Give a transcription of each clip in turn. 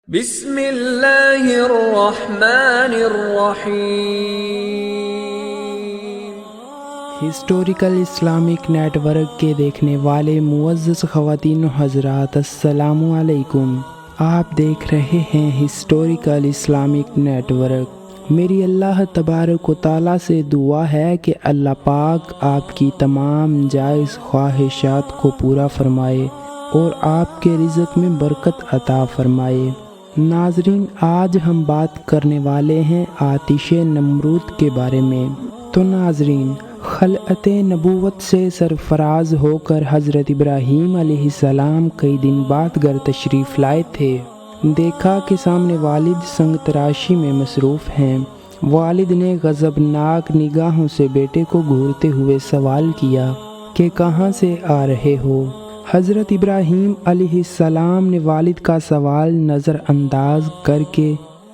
بسم اللہ الرحمن الرحیم۔ ہسٹوریکل اسلامک نیٹ ورک کے دیکھنے والے معزز خواتین و حضرات، السلام علیکم۔ آپ دیکھ رہے ہیں ہسٹوریکل اسلامک نیٹ ورک۔ میری اللہ تبارک و تعالیٰ سے دعا ہے کہ اللہ پاک آپ کی تمام جائز خواہشات کو پورا فرمائے اور آپ کے رزق میں برکت عطا فرمائے۔ ناظرین، آج ہم بات کرنے والے ہیں آتش نمرود کے بارے میں۔ تو ناظرین، خلعت نبوت سے سرفراز ہو کر حضرت ابراہیم علیہ السلام کئی دن بعد گھر تشریف لائے تھے۔ دیکھا کہ سامنے والد سنگ تراشی میں مصروف ہیں۔ والد نے غضبناک نگاہوں سے بیٹے کو گھورتے ہوئے سوال کیا کہ کہاں سے آ رہے ہو؟ حضرت ابراہیم علیہ السلام نے والد کا سوال نظر انداز کر کے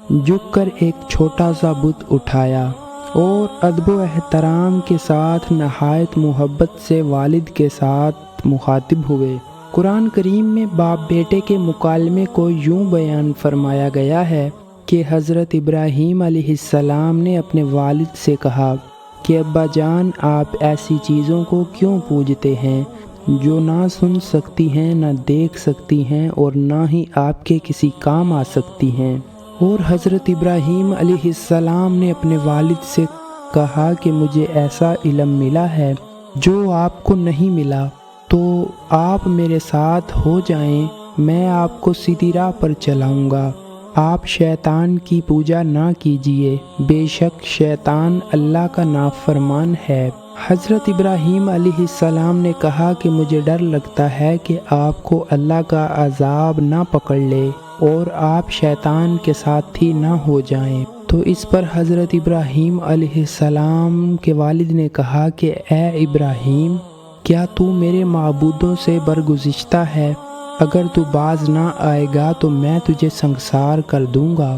جھک کر ایک چھوٹا سا بت اٹھایا اور ادب و احترام کے ساتھ نہایت محبت سے والد کے ساتھ مخاطب ہوئے۔ قرآن کریم میں باپ بیٹے کے مکالمے کو یوں بیان فرمایا گیا ہے کہ حضرت ابراہیم علیہ السلام نے اپنے والد سے کہا کہ ابا جان، آپ ایسی چیزوں کو کیوں پوجتے ہیں جو نہ سن سکتی ہیں، نہ دیکھ سکتی ہیں اور نہ ہی آپ کے کسی کام آ سکتی ہیں؟ اور حضرت ابراہیم علیہ السلام نے اپنے والد سے کہا کہ مجھے ایسا علم ملا ہے جو آپ کو نہیں ملا، تو آپ میرے ساتھ ہو جائیں، میں آپ کو سیدھی راہ پر چلاؤں گا۔ آپ شیطان کی پوجا نہ کیجیے، بے شک شیطان اللہ کا نافرمان ہے۔ حضرت ابراہیم علیہ السلام نے کہا کہ مجھے ڈر لگتا ہے کہ آپ کو اللہ کا عذاب نہ پکڑ لے اور آپ شیطان کے ساتھی نہ ہو جائیں۔ تو اس پر حضرت ابراہیم علیہ السلام کے والد نے کہا کہ اے ابراہیم، کیا تو میرے معبودوں سے برگزشتہ ہے؟ اگر تو باز نہ آئے گا تو میں تجھے سنگسار کر دوں گا۔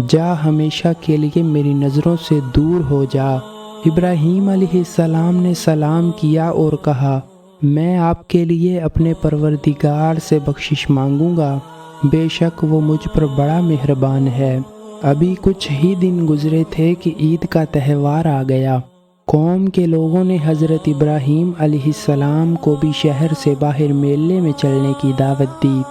جا، ہمیشہ کے لیے میری نظروں سے دور ہو جا۔ ابراہیم علیہ السلام نے سلام کیا اور کہا، میں آپ کے لیے اپنے پروردگار سے بخشش مانگوں گا، بے شک وہ مجھ پر بڑا مہربان ہے۔ ابھی کچھ ہی دن گزرے تھے کہ عید کا تہوار آ گیا۔ قوم کے لوگوں نے حضرت ابراہیم علیہ السلام کو بھی شہر سے باہر میلے میں چلنے کی دعوت دی،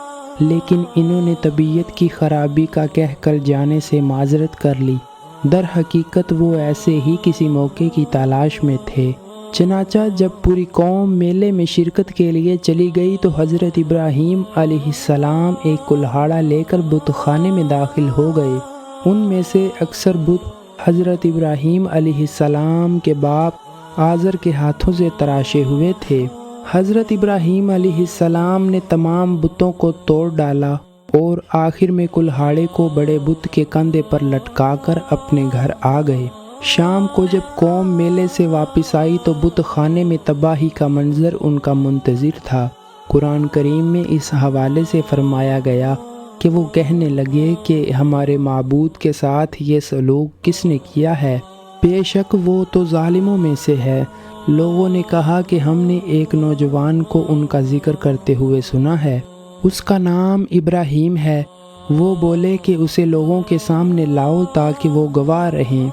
لیکن انہوں نے طبیعت کی خرابی کا کہہ کر جانے سے معذرت کر لی۔ در حقیقت وہ ایسے ہی کسی موقع کی تلاش میں تھے۔ چنانچہ جب پوری قوم میلے میں شرکت کے لیے چلی گئی تو حضرت ابراہیم علیہ السلام ایک کلہاڑا لے کر بت خانے میں داخل ہو گئے۔ ان میں سے اکثر بت حضرت ابراہیم علیہ السلام کے باپ آزر کے ہاتھوں سے تراشے ہوئے تھے۔ حضرت ابراہیم علیہ السلام نے تمام بتوں کو توڑ ڈالا اور آخر میں کلہاڑے کو بڑے بت کے کندھے پر لٹکا کر اپنے گھر آ گئے۔ شام کو جب قوم میلے سے واپس آئی تو بت خانے میں تباہی کا منظر ان کا منتظر تھا۔ قرآن کریم میں اس حوالے سے فرمایا گیا کہ وہ کہنے لگے کہ ہمارے معبود کے ساتھ یہ سلوک کس نے کیا ہے؟ بے شک وہ تو ظالموں میں سے ہے۔ لوگوں نے کہا کہ ہم نے ایک نوجوان کو ان کا ذکر کرتے ہوئے سنا ہے، اس کا نام ابراہیم ہے۔ وہ بولے کہ اسے لوگوں کے سامنے لاؤ تاکہ وہ گواہ رہیں۔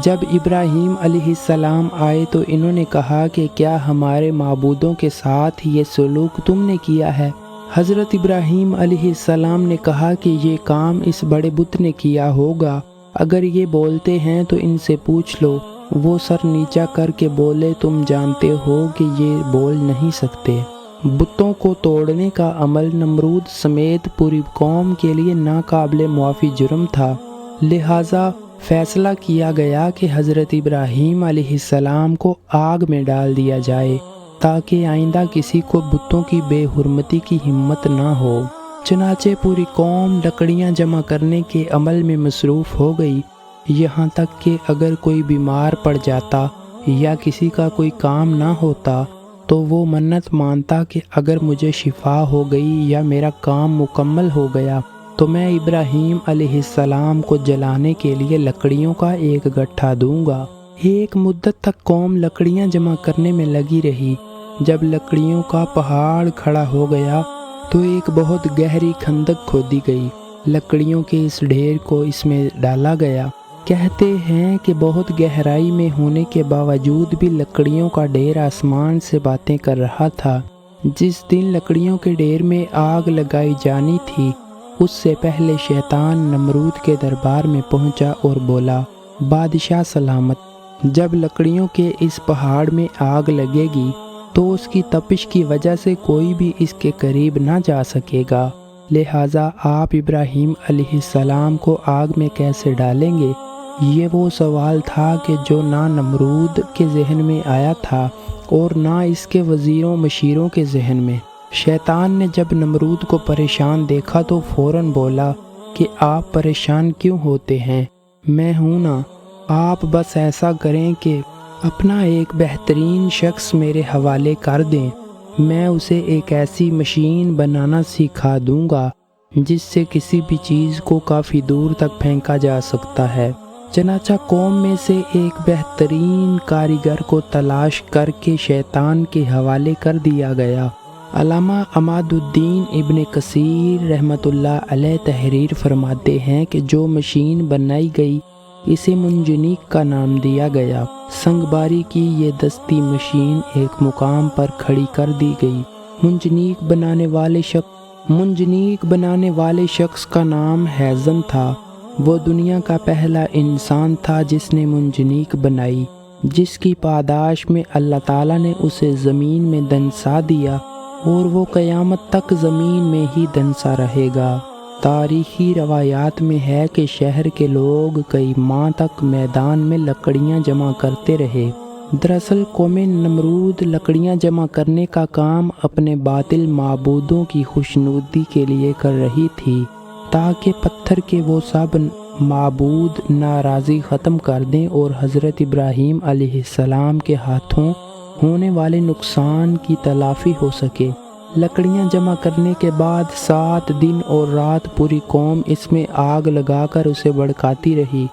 جب ابراہیم علیہ السلام آئے تو انہوں نے کہا کہ کیا ہمارے معبودوں کے ساتھ یہ سلوک تم نے کیا ہے؟ حضرت ابراہیم علیہ السلام نے کہا کہ یہ کام اس بڑے بت نے کیا ہوگا، اگر یہ بولتے ہیں تو ان سے پوچھ لو۔ وہ سر نیچا کر کے بولے، تم جانتے ہو کہ یہ بول نہیں سکتے۔ بتوں کو توڑنے کا عمل نمرود سمیت پوری قوم کے لیے ناقابل معافی جرم تھا، لہٰذا فیصلہ کیا گیا کہ حضرت ابراہیم علیہ السلام کو آگ میں ڈال دیا جائے تاکہ آئندہ کسی کو بتوں کی بے حرمتی کی ہمت نہ ہو۔ چنانچہ پوری قوم لکڑیاں جمع کرنے کے عمل میں مصروف ہو گئی، یہاں تک کہ اگر کوئی بیمار پڑ جاتا یا کسی کا کوئی کام نہ ہوتا تو وہ منت مانتا کہ اگر مجھے شفا ہو گئی یا میرا کام مکمل ہو گیا تو میں ابراہیم علیہ السلام کو جلانے کے لیے لکڑیوں کا ایک گٹھا دوں گا۔ ایک مدت تک قوم لکڑیاں جمع کرنے میں لگی رہی۔ جب لکڑیوں کا پہاڑ کھڑا ہو گیا تو ایک بہت گہری خندق کھودی گئی، لکڑیوں کے اس ڈھیر کو اس میں ڈالا گیا۔ کہتے ہیں کہ بہت گہرائی میں ہونے کے باوجود بھی لکڑیوں کا ڈھیر آسمان سے باتیں کر رہا تھا۔ جس دن لکڑیوں کے ڈھیر میں آگ لگائی جانی تھی، اس سے پہلے شیطان نمرود کے دربار میں پہنچا اور بولا، بادشاہ سلامت، جب لکڑیوں کے اس پہاڑ میں آگ لگے گی تو اس کی تپش کی وجہ سے کوئی بھی اس کے قریب نہ جا سکے گا، لہٰذا آپ ابراہیم علیہ السلام کو آگ میں کیسے ڈالیں گے؟ یہ وہ سوال تھا کہ جو نہ نمرود کے ذہن میں آیا تھا اور نہ اس کے وزیروں مشیروں کے ذہن میں۔ شیطان نے جب نمرود کو پریشان دیکھا تو فوراً بولا کہ آپ پریشان کیوں ہوتے ہیں؟ میں ہوں نا، آپ بس ایسا کریں کہ اپنا ایک بہترین شخص میرے حوالے کر دیں، میں اسے ایک ایسی مشین بنانا سکھا دوں گا جس سے کسی بھی چیز کو کافی دور تک پھینکا جا سکتا ہے۔ چنانچہ قوم میں سے ایک بہترین کاریگر کو تلاش کر کے شیطان کے حوالے کر دیا گیا۔ علامہ عماد الدین ابن کثیر رحمۃ اللہ علیہ تحریر فرماتے ہیں کہ جو مشین بنائی گئی اسے منجنیق کا نام دیا گیا۔ سنگ باری کی یہ دستی مشین ایک مقام پر کھڑی کر دی گئی۔ منجنیق بنانے والے شخص کا نام ہیزم تھا۔ وہ دنیا کا پہلا انسان تھا جس نے منجنیق بنائی، جس کی پاداش میں اللہ تعالیٰ نے اسے زمین میں دنسا دیا اور وہ قیامت تک زمین میں ہی دنسا رہے گا۔ تاریخی روایات میں ہے کہ شہر کے لوگ کئی ماہ تک میدان میں لکڑیاں جمع کرتے رہے۔ دراصل قوم نمرود لکڑیاں جمع کرنے کا کام اپنے باطل معبودوں کی خوشنودی کے لیے کر رہی تھی، تاکہ پتھر کے وہ سب معبود ناراضی ختم کر دیں اور حضرت ابراہیم علیہ السلام کے ہاتھوں ہونے والے نقصان کی تلافی ہو سکے۔ لکڑیاں جمع کرنے کے بعد 7 دن اور رات پوری قوم اس میں آگ لگا کر اسے بھڑکاتی رہی،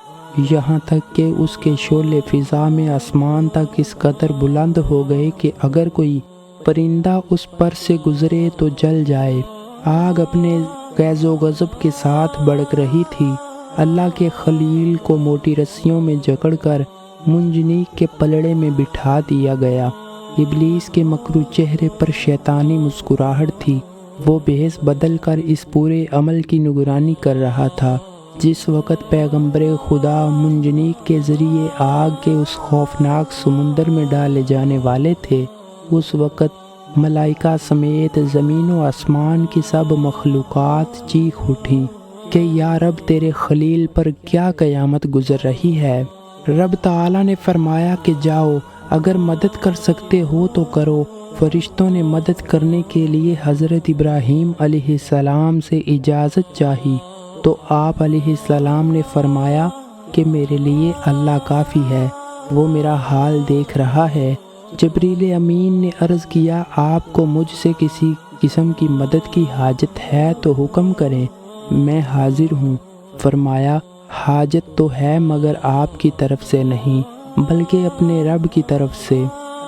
یہاں تک کہ اس کے شعلے فضا میں آسمان تک اس قدر بلند ہو گئے کہ اگر کوئی پرندہ اس پر سے گزرے تو جل جائے۔ آگ اپنے غیظ و غضب کے ساتھ بھڑک رہی تھی۔ اللہ کے خلیل کو موٹی رسیوں میں جکڑ کر منجنیق کے پلڑے میں بٹھا دیا گیا۔ ابلیس کے مکرو چہرے پر شیطانی مسکراہٹ تھی۔ وہ بھیس بدل کر اس پورے عمل کی نگرانی کر رہا تھا۔ جس وقت پیغمبر خدا منجنیق کے ذریعے آگ کے اس خوفناک سمندر میں ڈالے جانے والے تھے، اس وقت ملائکہ سمیت زمین و آسمان کی سب مخلوقات چیخ اٹھیں کہ یا رب، تیرے خلیل پر کیا قیامت گزر رہی ہے۔ رب تعالیٰ نے فرمایا کہ جاؤ، اگر مدد کر سکتے ہو تو کرو۔ فرشتوں نے مدد کرنے کے لیے حضرت ابراہیم علیہ السلام سے اجازت چاہی تو آپ علیہ السلام نے فرمایا کہ میرے لیے اللہ کافی ہے، وہ میرا حال دیکھ رہا ہے۔ جبریل امین نے عرض کیا، آپ کو مجھ سے کسی قسم کی مدد کی حاجت ہے تو حکم کریں، میں حاضر ہوں۔ فرمایا، حاجت تو ہے مگر آپ کی طرف سے نہیں بلکہ اپنے رب کی طرف سے۔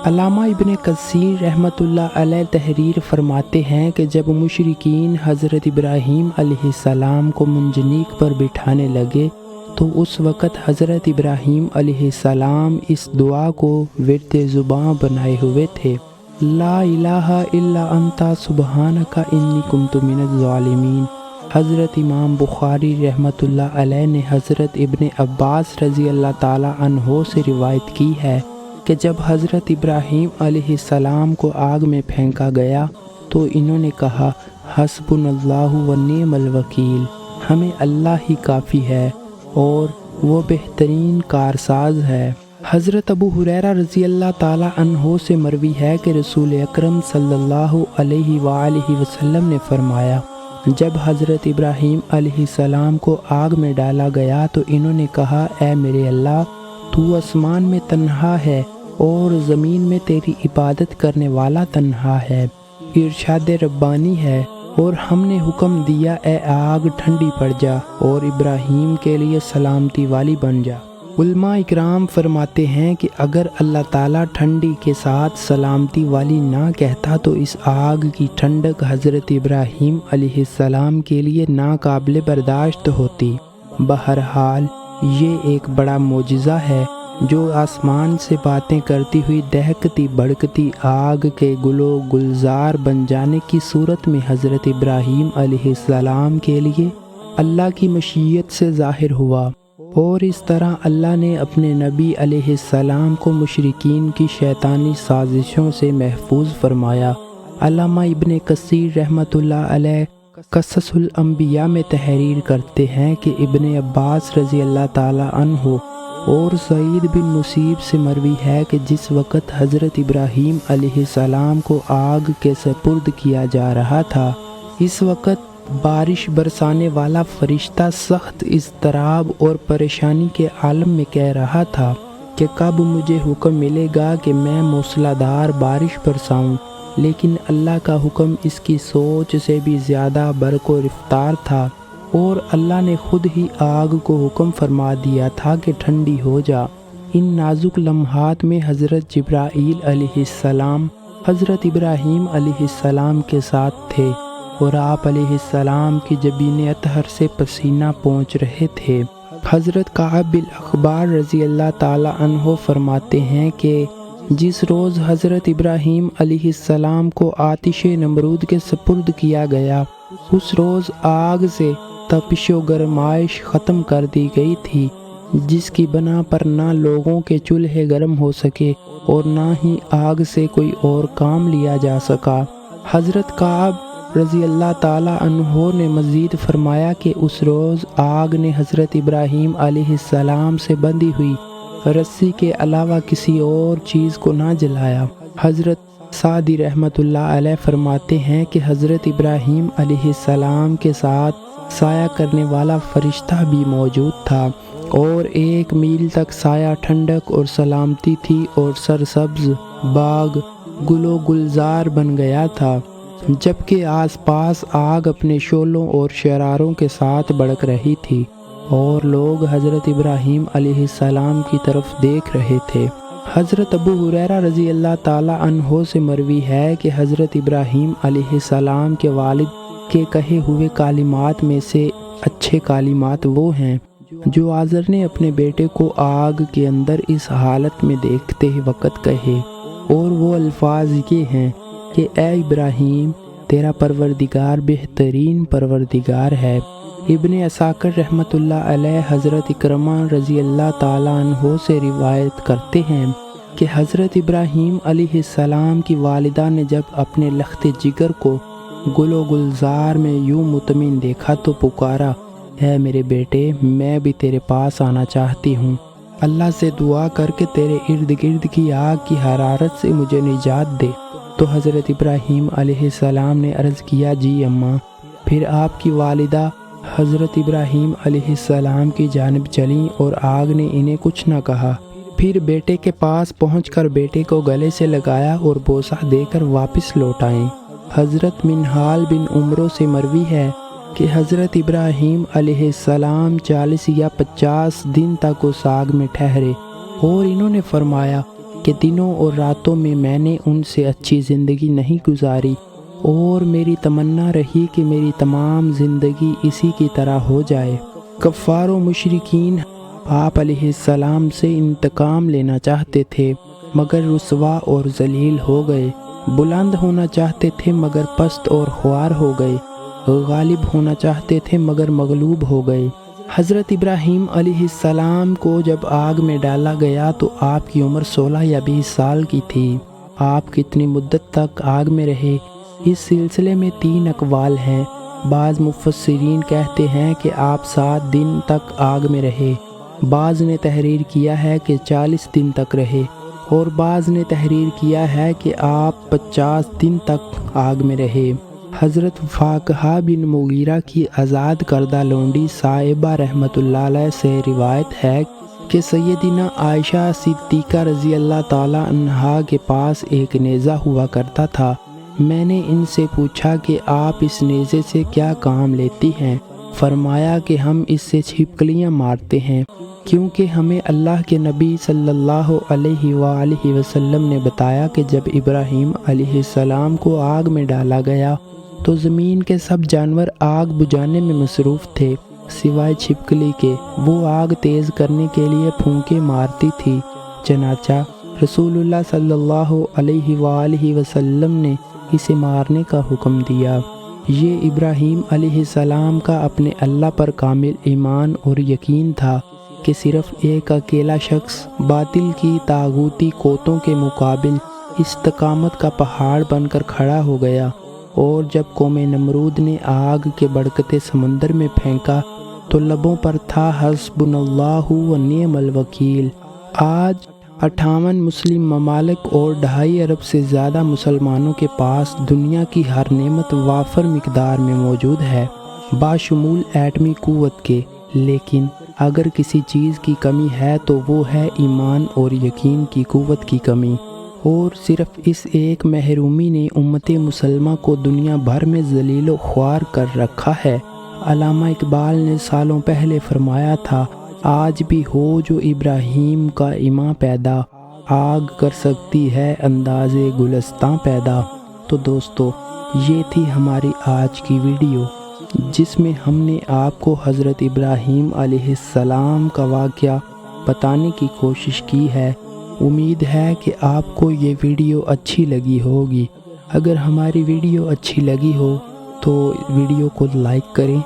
علامہ ابن کثیر رحمۃ اللہ علیہ تحریر فرماتے ہیں کہ جب مشرکین حضرت ابراہیم علیہ السلام کو منجنیق پر بٹھانے لگے تو اس وقت حضرت ابراہیم علیہ السلام اس دعا کو ورد زباں بنائے ہوئے تھے، لا الہ الا انت سبحانک انی کنت من الظالمین۔ حضرت امام بخاری رحمۃ اللہ علیہ نے حضرت ابن عباس رضی اللہ تعالی عنہ سے روایت کی ہے کہ جب حضرت ابراہیم علیہ السلام کو آگ میں پھینکا گیا تو انہوں نے کہا، حسبنا اللہ و نعم الوکیل، ہمیں اللہ ہی کافی ہے اور وہ بہترین کارساز ہے۔ حضرت ابو ہریرہ رضی اللہ تعالی عنہ سے مروی ہے کہ رسول اکرم صلی اللہ علیہ وآلہ وسلم نے فرمایا، جب حضرت ابراہیم علیہ السلام کو آگ میں ڈالا گیا تو انہوں نے کہا، اے میرے اللہ، تو آسمان میں تنہا ہے اور زمین میں تیری عبادت کرنے والا تنہا ہے۔ ارشاد ربانی ہے، اور ہم نے حکم دیا، اے آگ ٹھنڈی پڑ جا اور ابراہیم کے لیے سلامتی والی بن جا۔ علماء اکرام فرماتے ہیں کہ اگر اللہ تعالیٰ ٹھنڈی کے ساتھ سلامتی والی نہ کہتا تو اس آگ کی ٹھنڈک حضرت ابراہیم علیہ السلام کے لیے ناقابل برداشت ہوتی۔ بہرحال یہ ایک بڑا معجزہ ہے جو آسمان سے باتیں کرتی ہوئی دہکتی بھڑکتی آگ کے گلو گلزار بن جانے کی صورت میں حضرت ابراہیم علیہ السلام کے لیے اللہ کی مشیت سے ظاہر ہوا، اور اس طرح اللہ نے اپنے نبی علیہ السلام کو مشرکین کی شیطانی سازشوں سے محفوظ فرمایا۔ علامہ ابن کثیر رحمۃ اللہ علیہ قصص الانبیاء میں تحریر کرتے ہیں کہ ابن عباس رضی اللہ تعالی عنہ اور سعید بن مسیب سے مروی ہے کہ جس وقت حضرت ابراہیم علیہ السلام کو آگ کے سپرد کیا جا رہا تھا، اس وقت بارش برسانے والا فرشتہ سخت اضطراب اور پریشانی کے عالم میں کہہ رہا تھا کہ کب مجھے حکم ملے گا کہ میں موسلادھار بارش برساؤں، لیکن اللہ کا حکم اس کی سوچ سے بھی زیادہ برق و رفتار تھا، اور اللہ نے خود ہی آگ کو حکم فرما دیا تھا کہ ٹھنڈی ہو جا۔ ان نازک لمحات میں حضرت جبرائیل علیہ السلام حضرت ابراہیم علیہ السلام کے ساتھ تھے، اور آپ علیہ السلام کی جبین اطہر سے پسینہ پہنچ رہے تھے۔ حضرت کعب بن اخبار رضی اللہ تعالی عنہ فرماتے ہیں کہ جس روز حضرت ابراہیم علیہ السلام کو آتش نمرود کے سپرد کیا گیا، اس روز آگ سے تپش و گرمائش ختم کر دی گئی تھی، جس کی بنا پر نہ لوگوں کے چولہے گرم ہو سکے اور نہ ہی آگ سے کوئی اور کام لیا جا سکا۔ حضرت کعب رضی اللہ تعالی عنہ نے مزید فرمایا کہ اس روز آگ نے حضرت ابراہیم علیہ السلام سے بندھی ہوئی رسی کے علاوہ کسی اور چیز کو نہ جلایا۔ حضرت سعدی رحمۃ اللہ علیہ فرماتے ہیں کہ حضرت ابراہیم علیہ السلام کے ساتھ سایہ کرنے والا فرشتہ بھی موجود تھا، اور 1 میل تک سایہ ٹھنڈک اور سلامتی تھی، اور سرسبز باغ گل و گلزار بن گیا تھا، جبکہ آس پاس آگ اپنے شعلوں اور شراروں کے ساتھ بھڑک رہی تھی، اور لوگ حضرت ابراہیم علیہ السلام کی طرف دیکھ رہے تھے۔ حضرت ابو ہریرہ رضی اللہ تعالی عنہ سے مروی ہے کہ حضرت ابراہیم علیہ السلام کے والد کے کہے ہوئے کلمات میں سے اچھے کلمات وہ ہیں جو آزر نے اپنے بیٹے کو آگ کے اندر اس حالت میں دیکھتے وقت کہے، اور وہ الفاظ یہ ہیں کہ اے ابراہیم، تیرا پروردگار بہترین پروردگار ہے۔ ابن عساکر رحمۃ اللہ علیہ حضرت اکرمہ رضی اللہ تعالیٰ عنہ سے روایت کرتے ہیں کہ حضرت ابراہیم علیہ السلام کی والدہ نے جب اپنے لخت جگر کو گل و گلزار میں یوں مطمئن دیکھا تو پکارا، اے میرے بیٹے، میں بھی تیرے پاس آنا چاہتی ہوں، اللہ سے دعا کر کے تیرے ارد گرد کی آگ کی حرارت سے مجھے نجات دے۔ تو حضرت ابراہیم علیہ السلام نے عرض کیا، جی اماں۔ پھر آپ کی والدہ حضرت ابراہیم علیہ السلام کی جانب چلیں اور آگ نے انہیں کچھ نہ کہا۔ پھر بیٹے کے پاس پہنچ کر بیٹے کو گلے سے لگایا اور بوسہ دے کر واپس لوٹ آئیں۔ حضرت منہال بن عمرو سے مروی ہے کہ حضرت ابراہیم علیہ السلام 40 یا 50 دن تک اس آگ میں ٹھہرے، اور انہوں نے فرمایا کہ دنوں اور راتوں میں میں نے ان سے اچھی زندگی نہیں گزاری، اور میری تمنا رہی کہ میری تمام زندگی اسی کی طرح ہو جائے۔ کفار و مشرکین آپ علیہ السلام سے انتقام لینا چاہتے تھے مگر رسوا اور ذلیل ہو گئے، بلند ہونا چاہتے تھے مگر پست اور خوار ہو گئے، غالب ہونا چاہتے تھے مگر مغلوب ہو گئے۔ حضرت ابراہیم علیہ السلام کو جب آگ میں ڈالا گیا تو آپ کی عمر 16 یا 20 سال کی تھی۔ آپ کتنی مدت تک آگ میں رہے، اس سلسلے میں 3 اقوال ہیں۔ بعض مفسرین کہتے ہیں کہ آپ 7 دن تک آگ میں رہے، بعض نے تحریر کیا ہے کہ 40 دن تک رہے، اور بعض نے تحریر کیا ہے کہ آپ 50 دن تک آگ میں رہے۔ حضرت فاقہ بن مغیرہ کی آزاد کردہ لونڈی صائبہ رحمۃ اللہ علیہ سے روایت ہے کہ سیدنا عائشہ صدیقہ رضی اللہ تعالی عنہا کے پاس ایک نیزہ ہوا کرتا تھا۔ میں نے ان سے پوچھا کہ آپ اس نیزے سے کیا کام لیتی ہیں؟ فرمایا کہ ہم اس سے چھپکلیاں مارتے ہیں کیونکہ ہمیں اللہ کے نبی صلی اللہ علیہ وآلہ وسلم نے بتایا کہ جب ابراہیم علیہ السلام کو آگ میں ڈالا گیا تو زمین کے سب جانور آگ بجھانے میں مصروف تھے سوائے چھپکلی کے۔ وہ آگ تیز کرنے کے لیے پھونکے مارتی تھی، چنانچہ رسول اللہ صلی اللہ علیہ وآلہ وسلم نے اسے مارنے کا حکم دیا۔ یہ ابراہیم علیہ السلام کا اپنے اللہ پر کامل ایمان اور یقین تھا کہ صرف ایک اکیلا شخص باطل کی طاغوتی قوتوں کے مقابل استقامت کا پہاڑ بن کر کھڑا ہو گیا، اور جب قوم نمرود نے آگ کے بھڑکتے سمندر میں پھینکا تو لبوں پر تھا حسبنا اللہ و نعم الوکیل۔ آج 58 مسلم ممالک اور 2.5 ارب سے زیادہ مسلمانوں کے پاس دنیا کی ہر نعمت وافر مقدار میں موجود ہے، باشمول ایٹمی قوت کے، لیکن اگر کسی چیز کی کمی ہے تو وہ ہے ایمان اور یقین کی قوت کی کمی، اور صرف اس ایک محرومی نے امت مسلمہ کو دنیا بھر میں ذلیل و خوار کر رکھا ہے۔ علامہ اقبال نے سالوں پہلے فرمایا تھا، آج بھی ہو جو ابراہیم کا ایمان پیدا، آگ کر سکتی ہے انداز گلستاں پیدا۔ تو دوستو، یہ تھی ہماری آج کی ویڈیو جس میں ہم نے آپ کو حضرت ابراہیم علیہ السلام کا واقعہ بتانے کی کوشش کی ہے۔ امید ہے کہ آپ کو یہ ویڈیو اچھی لگی ہوگی۔ اگر ہماری ویڈیو اچھی لگی ہو تو ویڈیو کو لائک کریں،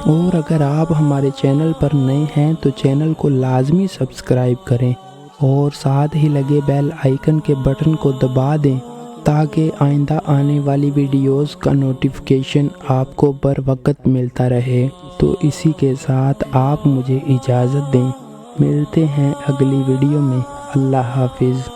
اور اگر آپ ہمارے چینل پر نئے ہیں تو چینل کو لازمی سبسکرائب کریں اور ساتھ ہی لگے بیل آئیکن کے بٹن کو دبا دیں تاکہ آئندہ آنے والی ویڈیوز کا نوٹیفیکیشن آپ کو بر وقت ملتا رہے۔ تو اسی کے ساتھ آپ مجھے اجازت دیں، ملتے ہیں اگلی ویڈیو میں۔ اللہ حافظ۔